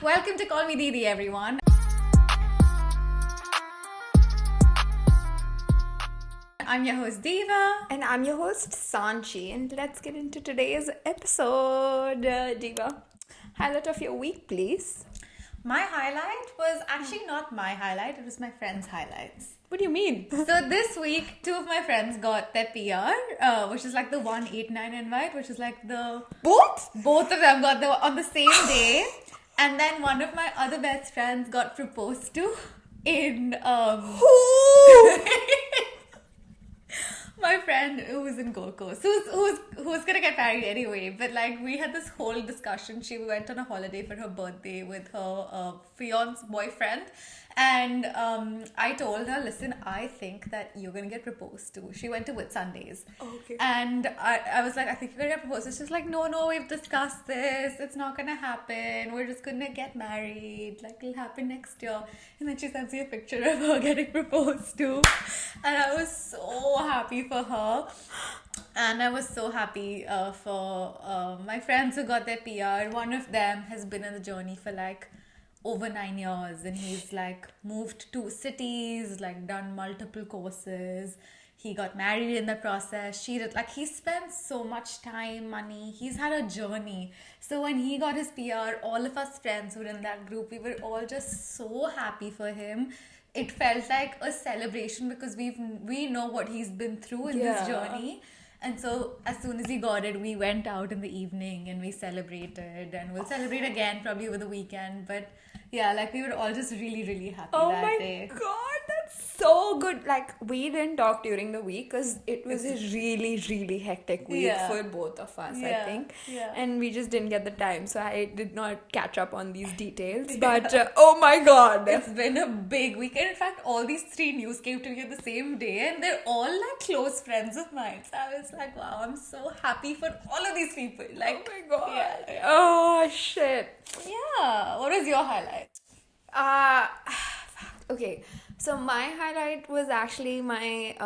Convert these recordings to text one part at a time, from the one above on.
Welcome to Call Me Didi, everyone. I'm your host Diva. And I'm your host Sanchi, and let's get into today's episode. Diva, highlight of your week, please. My highlight was actually not my highlight, it was my friend's highlights. What do you mean? So this week, two of my friends got their PR, which is like the 189 invite, which is like the... Both? Both of them got on the same day. And then one of my other best friends got proposed to in... Who? My friend who was in Gold Coast, who's gonna get married anyway, but like we had this whole discussion. She went on a holiday for her birthday with her fiance boyfriend, and I told her, listen, I think that you're gonna get proposed to. She went to Whitsundays. Okay. And I was like, I think you're gonna get proposed. She's like, no, we've discussed this. It's not gonna happen. We're just gonna get married. Like, it'll happen next year. And then she sends me a picture of her getting proposed to. And I was so happy for her. And I was so happy for my friends who got their PR. One of them has been in the journey for like over 9 years. And he's like moved to cities, like done multiple courses. He got married in the process. He spent so much time, money. He's had a journey. So when he got his PR, all of us friends who were in that group, we were all just so happy for him. It felt like a celebration because we know what he's been through in this journey. And so as soon as he got it, we went out in the evening and we celebrated. And we'll celebrate again probably over the weekend. But yeah, like we were all just really, really happy that day. Oh my god, that's so good. Like, we didn't talk during the week because it was a really, really hectic week for both of us, I think. Yeah. And we just didn't get the time, so I did not catch up on these details. But, oh my god. It's been a big weekend. In fact, all these three news came to me on the same day and they're all like close friends of mine. So I was like, wow, I'm so happy for all of these people. Like, oh my god. Yeah. Oh shit. Yeah. What was your highlight? Okay, so my highlight was actually my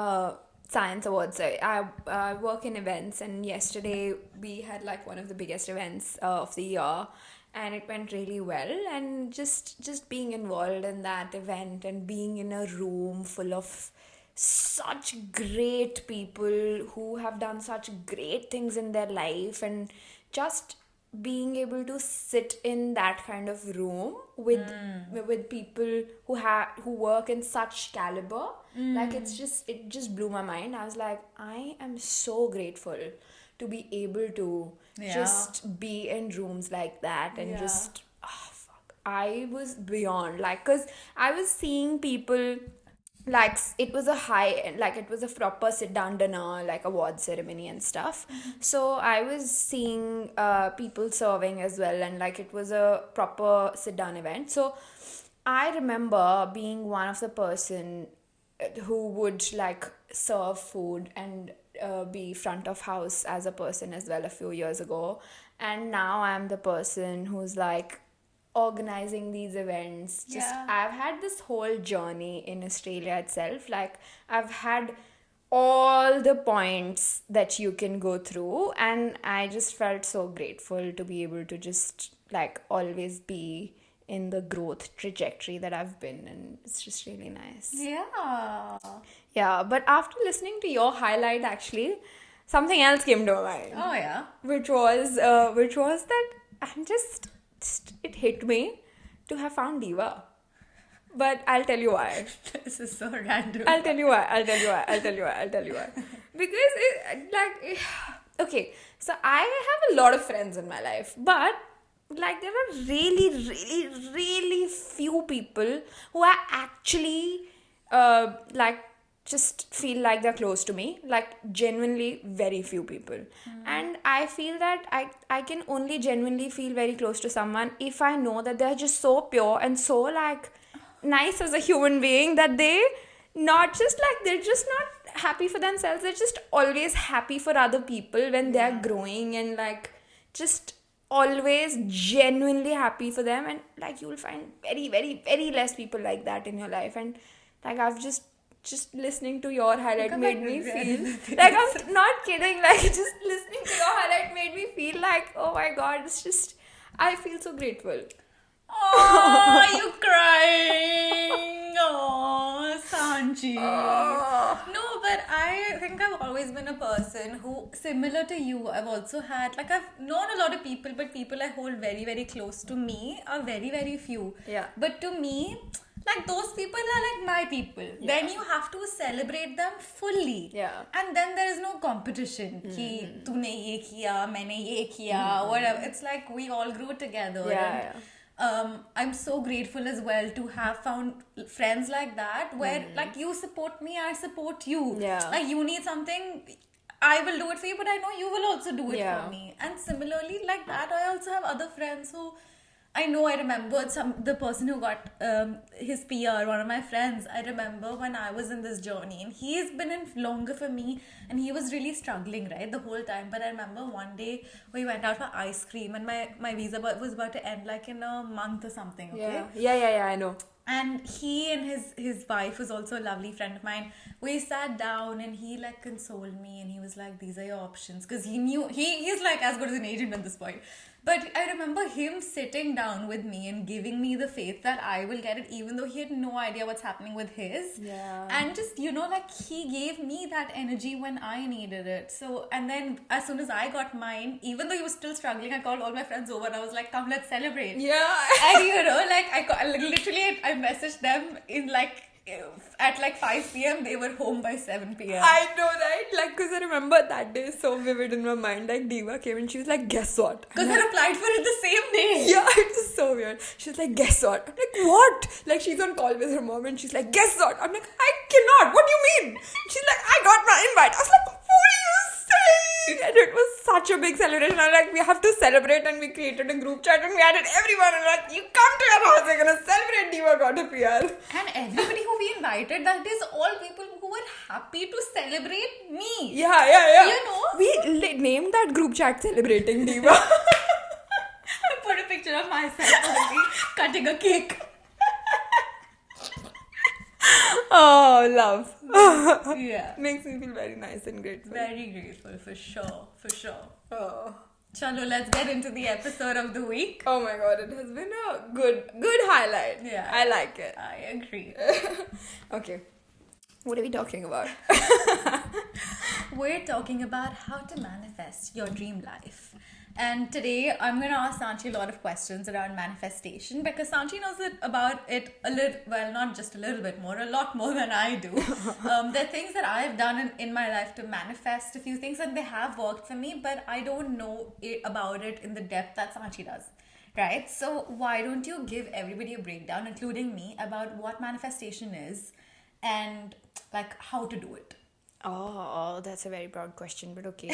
science awards. I work in events, and yesterday we had like one of the biggest events of the year, and it went really well. And just being involved in that event and being in a room full of such great people who have done such great things in their life, and just being able to sit in that kind of room with people who work in such caliber, like it just blew my mind. I was like, I am so grateful to be able to just be in rooms like that and just I was beyond, like, because I was seeing people, like, it was a proper sit down dinner, like award ceremony and stuff. So I was seeing people serving as well, and like it was a proper sit down event. So I remember being one of the person who would like serve food and be front of house as a person as well a few years ago, and now I'm the person who's like organizing these events. I've had this whole journey in Australia itself. Like, I've had all the points that you can go through, and I just felt so grateful to be able to just like always be in the growth trajectory that I've been, and it's just really nice. Yeah, but after listening to your highlight, actually something else came to my mind. Oh yeah. Which was that I'm just it hit me to have found Diva. But I'll tell you why. This is so random. I'll tell you why. Because okay, so I have a lot of friends in my life, but like there are really, really, really few people who are actually like just feel like they're close to me. Like, genuinely very few people. And I feel that I can only genuinely feel very close to someone if I know that they're just so pure and so like nice as a human being, that they're just not happy for themselves, they're just always happy for other people when they're growing, and like just always genuinely happy for them. And like you will find very, very, very less people like that in your life. And like I've just listening to your highlight made me feel like, I'm not kidding, like just listening to your highlight made me feel like, oh my god, it's just, I feel so grateful. Oh, Oh, you crying? Oh, Sanchi. No, but I think I've always been a person who, similar to you, I've also had, like, I've known a lot of people, but people I hold very, very close to me are very, very few. Yeah. But to me, like, those people are like my people. Yeah. Then you have to celebrate them fully. Yeah. And then there is no competition. Ki, तूने ये किया, मैंने ये किया, whatever. It's like we all grew together. Yeah, And, I'm so grateful as well to have found friends like that where like you support me, I support you. Yeah. Like you need something, I will do it for you, but I know you will also do it Yeah. for me. And similarly, like that, I also have other friends who I remembered the person who got his PR, one of my friends. I remember when I was in this journey, and he's been in longer for me, and he was really struggling, right, the whole time. But I remember one day we went out for ice cream, and my visa was about to end like in a month or something, okay? Yeah, I know. And he and his wife was also a lovely friend of mine. We sat down and he like consoled me and he was like, these are your options. Because he knew, he's like as good as an agent at this point. But I remember him sitting down with me and giving me the faith that I will get it, even though he had no idea what's happening with his. Yeah. And just, like he gave me that energy when I needed it. So, and then as soon as I got mine, even though he was still struggling, I called all my friends over and I was like, come, let's celebrate. Yeah. And I messaged them in like at like 5 p.m. They were home by 7 p.m. I know, right? Like, because I remember that day so vivid in my mind. Like, Diva came and she was like, guess what? Because I applied for it the same day. Yeah, it's so weird. She's like, guess what? I'm like, what? Like, she's on call with her mom and she's like, guess what? I'm like, I cannot. What do you mean? She's like, I got my invite. I was like, what are you saying? And it was such a big celebration. I'm like, we have to celebrate, and we created a group chat and we added everyone. And like, you come to your house, we're gonna celebrate Diva got a PR. And everybody who we invited, that is all people who were happy to celebrate me. Yeah. You know? We named that group chat Celebrating Diva. I put a picture of myself only cutting a cake. Oh, love. Yeah. Makes me feel very nice and grateful. Very grateful, for sure. Oh. Chalo, let's get into the episode of the week. Oh my god, it has been a good highlight. Yeah. I like it. I agree. Okay. What are we talking about? We're talking about how to manifest your dream life. And today I'm going to ask Sanchi a lot of questions around manifestation because Sanchi knows about it a little, well, not just a little bit more, a lot more than I do. There are things that I've done in my life to manifest a few things and they have worked for me, but I don't know about it in the depth that Sanchi does. Right? So why don't you give everybody a breakdown, including me, about what manifestation is and like how to do it? Oh, that's a very broad question, but okay.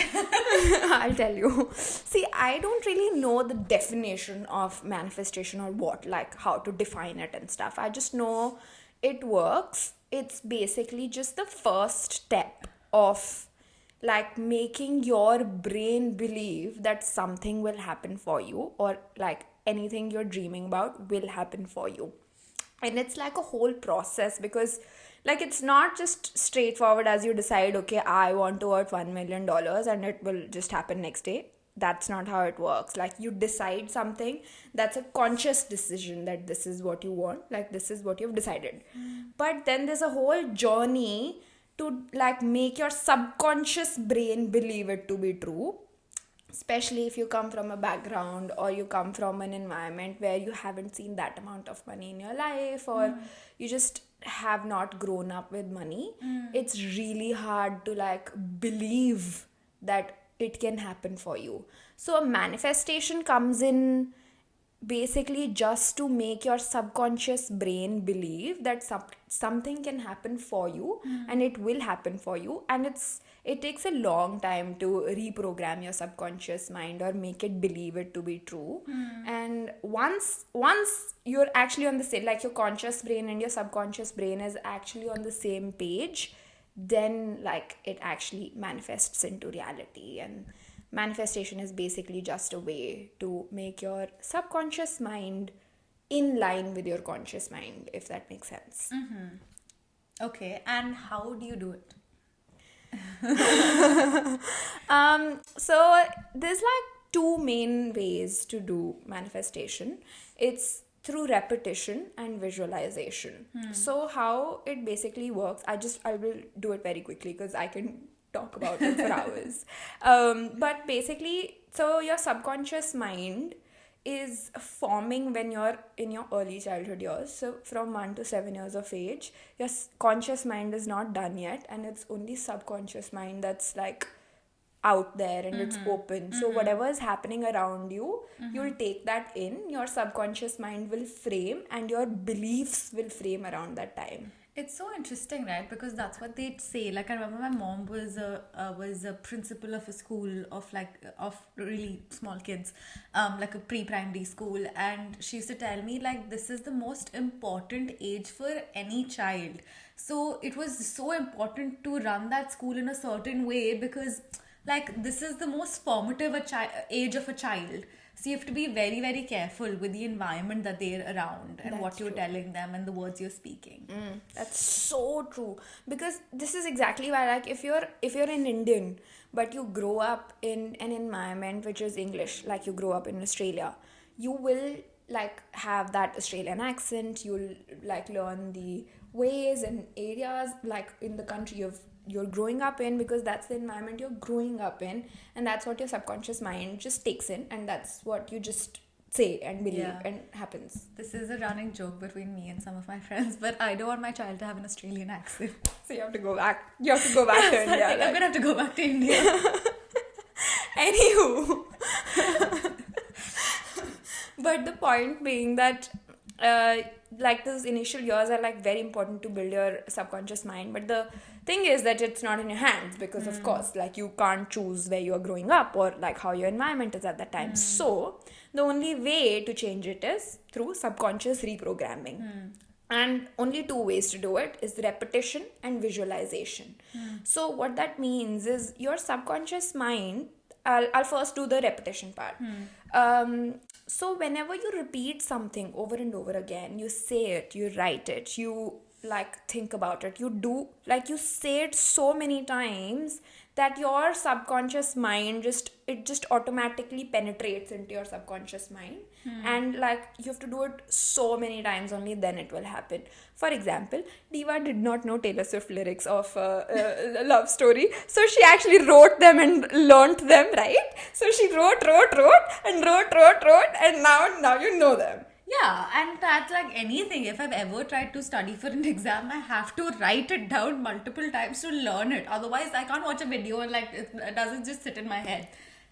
I'll tell you. See, I don't really know the definition of manifestation or what, like how to define it and stuff. I just know it works. It's basically just the first step of like making your brain believe that something will happen for you or like anything you're dreaming about will happen for you. And it's like a whole process because like it's not just straightforward as you decide, okay, I want to earn $1 million and it will just happen next day. That's not how it works. Like you decide something, that's a conscious decision that this is what you want, like this is what you've decided. But then there's a whole journey to like make your subconscious brain believe it to be true. Especially if you come from a background or you come from an environment where you haven't seen that amount of money in your life or you just have not grown up with money, it's really hard to like believe that it can happen for you. So a manifestation comes in basically just to make your subconscious brain believe that something can happen for you and it will happen for you, and it takes a long time to reprogram your subconscious mind or make it believe it to be true. And once you're actually on the same, like your conscious brain and your subconscious brain is actually on the same page, then like it actually manifests into reality. And manifestation is basically just a way to make your subconscious mind in line with your conscious mind, if that makes sense. Okay, and how do you do it? So there's like two main ways to do manifestation. It's through repetition and visualization. So how it basically works, I will do it very quickly because I can talk about it for hours. But basically, so your subconscious mind is forming when you're in your early childhood years. So from 1 to 7 years of age, your conscious mind is not done yet, and it's only subconscious mind that's like out there and it's open. So whatever is happening around you, you'll take that in. Your subconscious mind will frame, and your beliefs will frame around that time. It's so interesting, right? Because that's what they'd say. Like, I remember my mom was a principal of a school of really small kids, like a pre-primary school, and she used to tell me like this is the most important age for any child. So it was so important to run that school in a certain way because like this is the most formative age of a child. So you have to be very, very careful with the environment that they're around and That's what you're true. telling them and the words you're speaking. That's so true, because this is exactly why, like, if you're an Indian but you grow up in an environment which is English, like you grow up in Australia, you will like have that Australian accent. You'll like learn the ways and areas like in the country you're growing up in, because that's the environment you're growing up in, and that's what your subconscious mind just takes in, and that's what you just say and believe. Yeah. And happens. This is a running joke between me and some of my friends, but I don't want my child to have an Australian accent. So you have to go back to India. I think I'm gonna have to go back to India. Anywho, but the point being that like those initial years are like very important to build your subconscious mind, but the thing is that it's not in your hands, because of course like you can't choose where you are growing up or like how your environment is at that time. So the only way to change it is through subconscious reprogramming. And only two ways to do it is repetition and visualization. So what that means is your subconscious mind, I'll first do the repetition part. So whenever you repeat something over and over again, you say it, you write it, you like think about it, you say it so many times that your subconscious mind just automatically penetrates into your subconscious mind. And like you have to do it so many times, only then it will happen. For example, Diva did not know Taylor Swift lyrics of Love Story, so she actually wrote them and learnt them, right? So she wrote, and now you know them. Yeah, and that's like anything. If I've ever tried to study for an exam, I have to write it down multiple times to learn it. Otherwise, I can't watch a video and like it doesn't just sit in my head.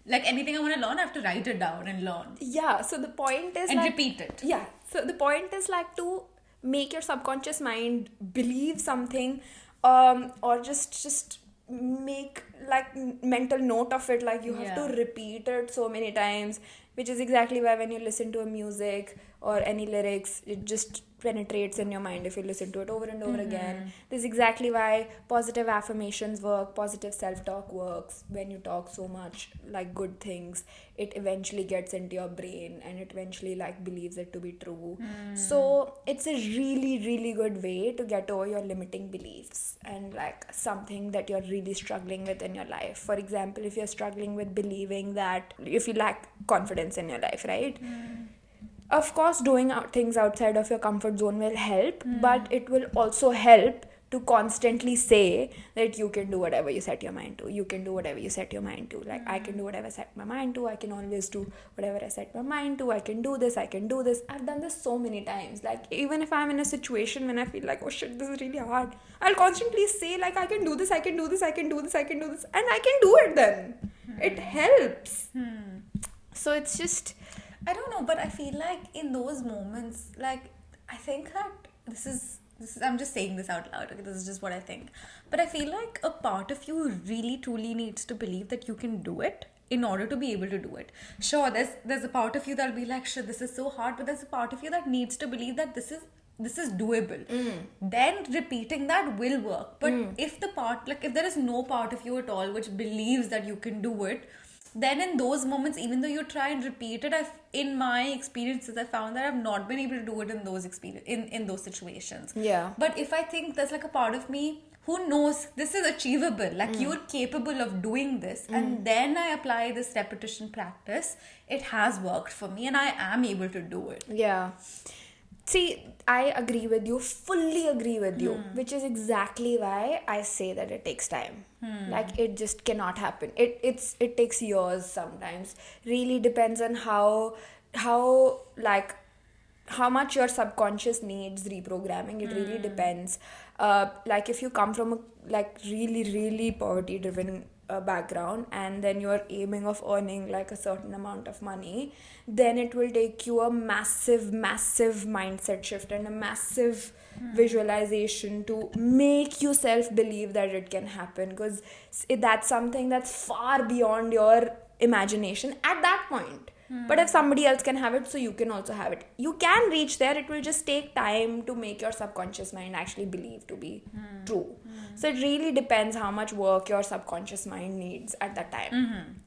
Like anything I want to learn, I have to write it down and learn. Yeah, so the point is And like, repeat it. Yeah, so the point is like to make your subconscious mind believe something, or just make like mental note of it. Like you have to repeat it so many times, which is exactly why when you listen to a music or any lyrics, it just penetrates in your mind if you listen to it over and over again. This is exactly why positive affirmations work, positive self-talk works. When you talk so much like good things, it eventually gets into your brain and it eventually like believes it to be true. So it's a really, really good way to get over your limiting beliefs and like something that you're really struggling with in your life. For example, if you're struggling with believing that if you lack confidence in your life, right? Of course, doing things outside of your comfort zone will help, but it will also help to constantly say that you can do whatever you set your mind to. You can do whatever you set your mind to. Like, I can do whatever I set my mind to. I can always do whatever I set my mind to. I can do this. I've done this so many times. Like, even if I'm in a situation when I feel like, oh shit, this is really hard, I'll constantly say, like, I can do this, I can do this, I can do this, I can do this. And I can do it then. It helps. So it's just... I don't know, but I feel like in those moments, like, I think that this is I'm just saying this out loud, okay, this is just what I think. But I feel like a part of you really truly needs to believe that you can do it in order to be able to do it. Sure, there's a part of you that'll be like, shit, this is so hard, but there's a part of you that needs to believe that this is doable. Then repeating that will work. But if there is no part of you at all which believes that you can do it, then in those moments, even though you try and repeat it, in my experiences, I found that I've not been able to do it in those in those situations. Yeah. But if I think there's like a part of me who knows this is achievable, like you're capable of doing this, and then I apply this repetition practice, it has worked for me and I am able to do it. Yeah. See, I agree with you, fully agree with you, which is exactly why I say that it takes time. Like, it just cannot happen. It takes years sometimes. Really depends on how much your subconscious needs reprogramming. It really depends. Like, if you come from a really, really poverty driven background, and then you're aiming of earning like a certain amount of money, then it will take you a massive mindset shift and a massive visualization to make yourself believe that it can happen, because that's something that's far beyond your imagination at that point. But if somebody else can have it, so you can also have it. You can reach there. It will just take time to make your subconscious mind actually believe to be true. So it really depends how much work your subconscious mind needs at that time.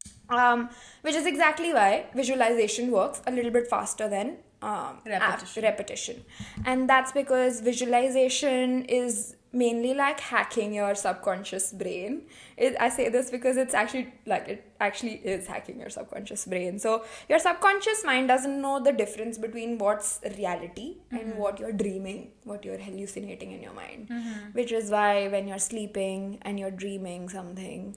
Which is exactly why visualization works a little bit faster than repetition. And that's because visualization is mainly like hacking your subconscious brain. I say this because it actually is hacking your subconscious brain. So your subconscious mind doesn't know the difference between what's reality and what you're dreaming, what you're hallucinating in your mind. Which is why when you're sleeping and you're dreaming something,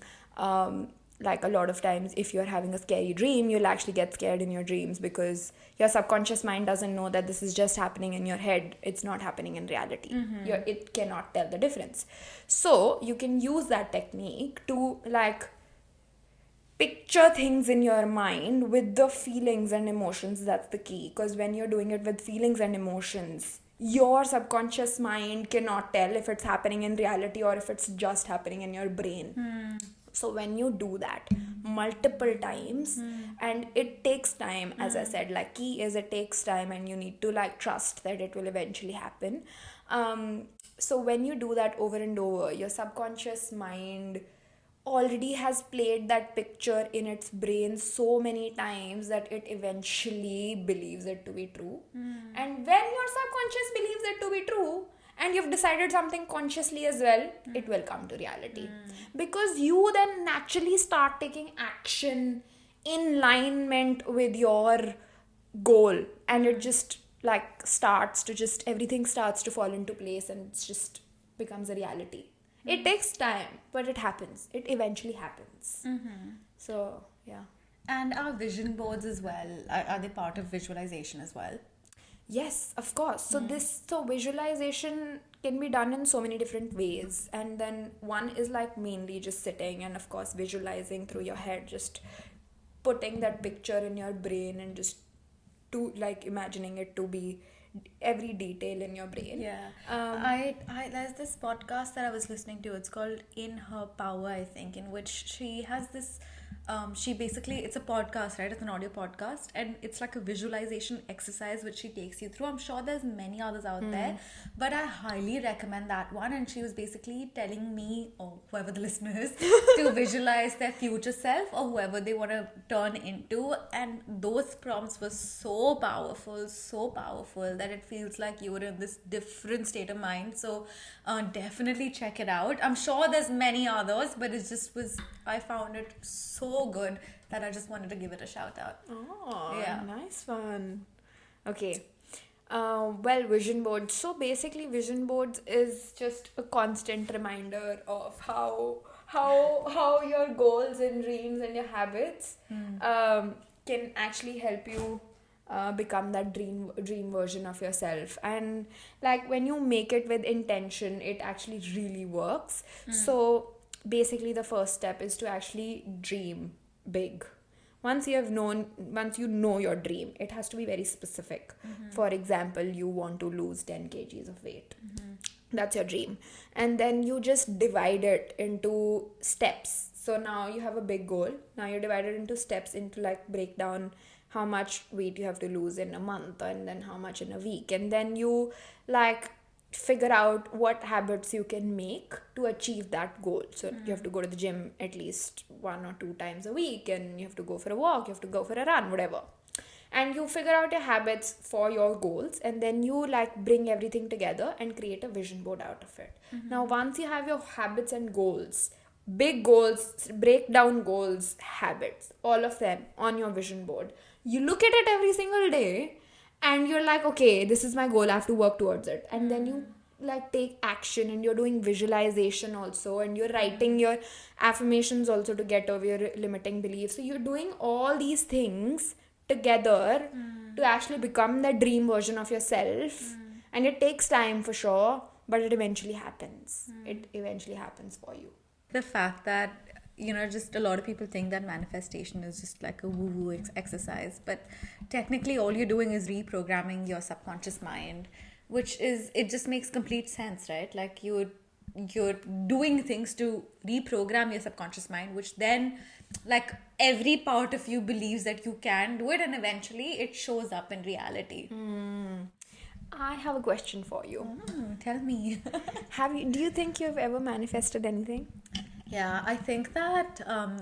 like a lot of times if you're having a scary dream, you'll actually get scared in your dreams because your subconscious mind doesn't know that this is just happening in your head. It's not happening in reality. It cannot tell the difference. So you can use that technique to like picture things in your mind with the feelings and emotions. That's the key, because when you're doing it with feelings and emotions, your subconscious mind cannot tell if it's happening in reality or if it's just happening in your brain. So when you do that multiple times, and it takes time, as I said, like key is it takes time and you need to like trust that it will eventually happen. So when you do that over and over, your subconscious mind already has played that picture in its brain so many times that it eventually believes it to be true. And when your subconscious believes it to be true, and you've decided something consciously as well, it will come to reality. Because you then naturally start taking action in alignment with your goal, and it just like everything starts to fall into place and it just becomes a reality. It takes time, but it happens. It eventually happens. So, yeah. And our vision boards as well, are they part of visualization as well? Yes, of course. So visualization can be done in so many different ways. And then one is like mainly just sitting and of course visualizing through your head, just putting that picture in your brain and just to like imagining it to be every detail in your brain. Yeah. I there's this podcast that I was listening to. It's called In Her Power, I think, in which she has this she basically, it's a podcast, right? It's an audio podcast, and it's like a visualization exercise which she takes you through. I'm sure there's many others out there, but I highly recommend that one. And she was basically telling me, or whoever the listener is, to visualize their future self or whoever they want to turn into. And those prompts were so powerful that it feels like you were in this different state of mind. So definitely check it out. I'm sure there's many others, but it just was, I found it so good that I just wanted to give it a shout out. Oh, yeah. Nice one. Okay. Well, vision boards. So basically, vision boards is just a constant reminder of how your goals and dreams and your habits can actually help you become that dream version of yourself. And like when you make it with intention, it actually really works. So basically the first step is to actually dream big. Once you know your dream, it has to be very specific. For example, you want to lose 10 kgs of weight. That's your dream. And then you just divide it into steps. So now you have a big goal. Now you divide it into steps, into like break down how much weight you have to lose in a month and then how much in a week. And then you like figure out what habits you can make to achieve that goal. So you have to go to the gym at least 1 or 2 times a week, and you have to go for a walk, you have to go for a run, whatever. And you figure out your habits for your goals, and then you like bring everything together and create a vision board out of it. Now, once you have your habits and goals, big goals, breakdown goals, habits, all of them on your vision board, you look at it every single day and you're like, okay, this is my goal, I have to work towards it. And then you like take action, and you're doing visualization also, and you're writing your affirmations also to get over your limiting beliefs. So you're doing all these things together to actually become the dream version of yourself. And it takes time for sure, but it eventually happens. It eventually happens for you. The fact that, just a lot of people think that manifestation is just like a woo-woo exercise, but technically all you're doing is reprogramming your subconscious mind, which is, it just makes complete sense, right? Like you're doing things to reprogram your subconscious mind, which then like every part of you believes that you can do it, and eventually it shows up in reality. I have a question for you. Tell me. Do you think you've ever manifested anything? Yeah, I think that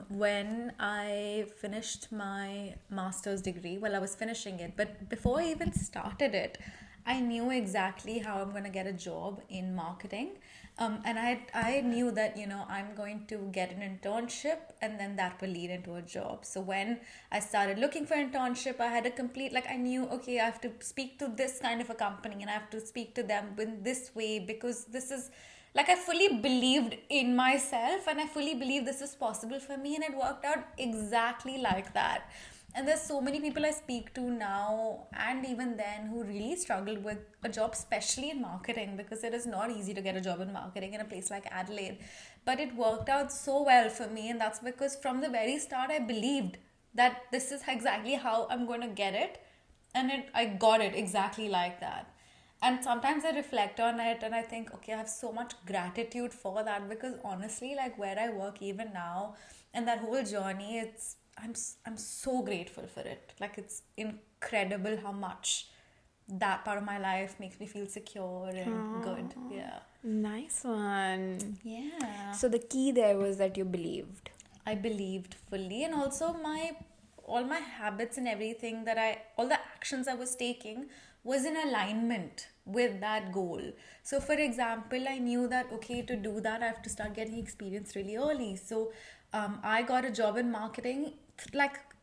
when I finished my master's degree, well, I was finishing it, but before I even started it, I knew exactly how I'm going to get a job in marketing. And I knew that, I'm going to get an internship, and then that will lead into a job. So when I started looking for internship, I had a complete, I knew, okay, I have to speak to this kind of a company, and I have to speak to them in this way, because this is, I fully believed in myself, and I fully believed this is possible for me, and it worked out exactly like that. And there's so many people I speak to now and even then who really struggled with a job, especially in marketing, because it is not easy to get a job in marketing in a place like Adelaide. But it worked out so well for me, and that's because from the very start I believed that this is exactly how I'm going to get it, and I got it exactly like that. And sometimes I reflect on it and I think, okay, I have so much gratitude for that, because honestly, where I work even now and that whole journey, I'm so grateful for it. It's incredible how much that part of my life makes me feel secure and good. Yeah. Nice one. Yeah. So the key there was that you believed. I believed fully, and also all my habits and everything all the actions I was taking was in alignment with that goal. So for example, I knew that, okay, to do that, I have to start getting experience really early. So I got a job in marketing.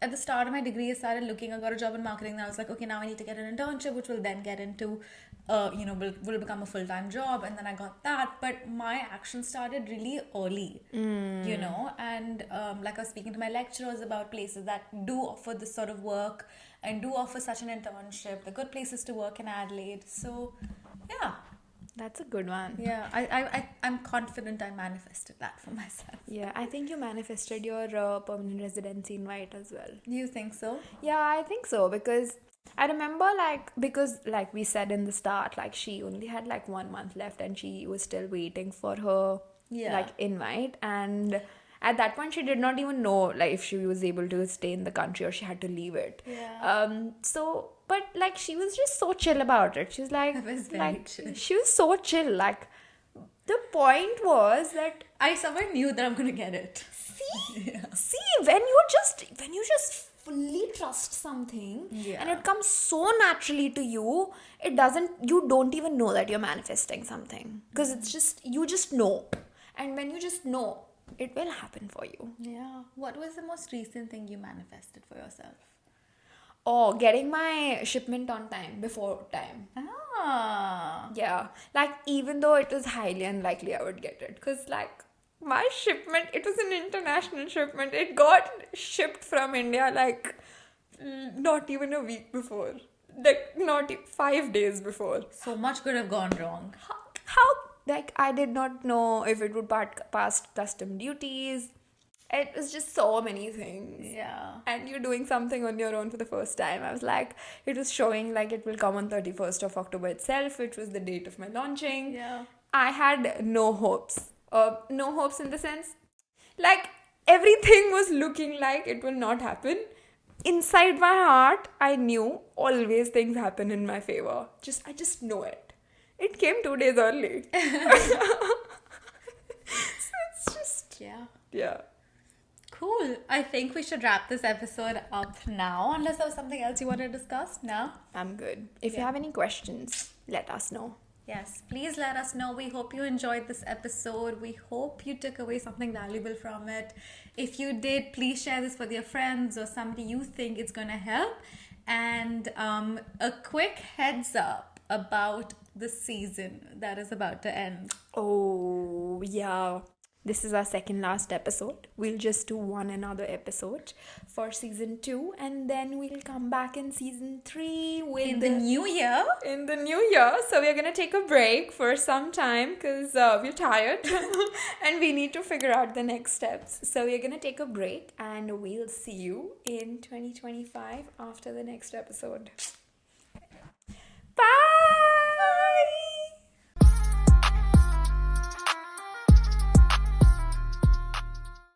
At the start of my degree, I got a job in marketing, and I was like, okay, now I need to get an internship, which will then get into, will become a full-time job. And then I got that, but my action started really early, and I was speaking to my lecturers about places that do offer this sort of work and do offer such an internship. They're good places to work in Adelaide. So, yeah. That's a good one. Yeah, I'm confident I manifested that for myself. Yeah, I think you manifested your permanent residency invite as well. Do you think so? Yeah, I think so, because I remember because we said in the start, she only had 1 month left and she was still waiting for her invite, and at that point she did not even know if she was able to stay in the country or she had to leave it. Yeah. But she was just so chill about it. She was chill. She was so chill. The point was that I somewhere knew that I'm gonna get it. See, when you just fully trust something, and it comes so naturally to you, you don't even know that you're manifesting something, because it's just, you just know. And when you just know, it will happen for you. Yeah. What was the most recent thing you manifested for yourself? Oh, getting my shipment on time, before time. Ah. Yeah. Even though it was highly unlikely I would get it. Because, my shipment, it was an international shipment. It got shipped from India, not even a week before. Not 5 days before. So much could have gone wrong. How? I did not know if it would pass custom duties. It was just so many things. Yeah. And you're doing something on your own for the first time. I was it was showing it will come on 31st of October itself, which was the date of my launching. Yeah. I had no hopes. No hopes in the sense, everything was looking like it will not happen. Inside my heart, I knew always things happen in my favor. I just know it. It came 2 days early. So it's just, yeah. Cool. I think we should wrap this episode up now, unless there was something else you want to discuss. No? I'm good. If you have any questions, let us know. Yes, please let us know. We hope you enjoyed this episode. We hope you took away something valuable from it. If you did, please share this with your friends or somebody you think it's going to help. And a quick heads up about the season that is about to end. Oh, yeah. This is our second last episode. We'll just do one another episode for season 2, and then we'll come back in season 3 with In the new year. In the new year. So we're gonna take a break for some time because we're tired and we need to figure out the next steps. So we're gonna take a break, and we'll see you in 2025 after the next episode.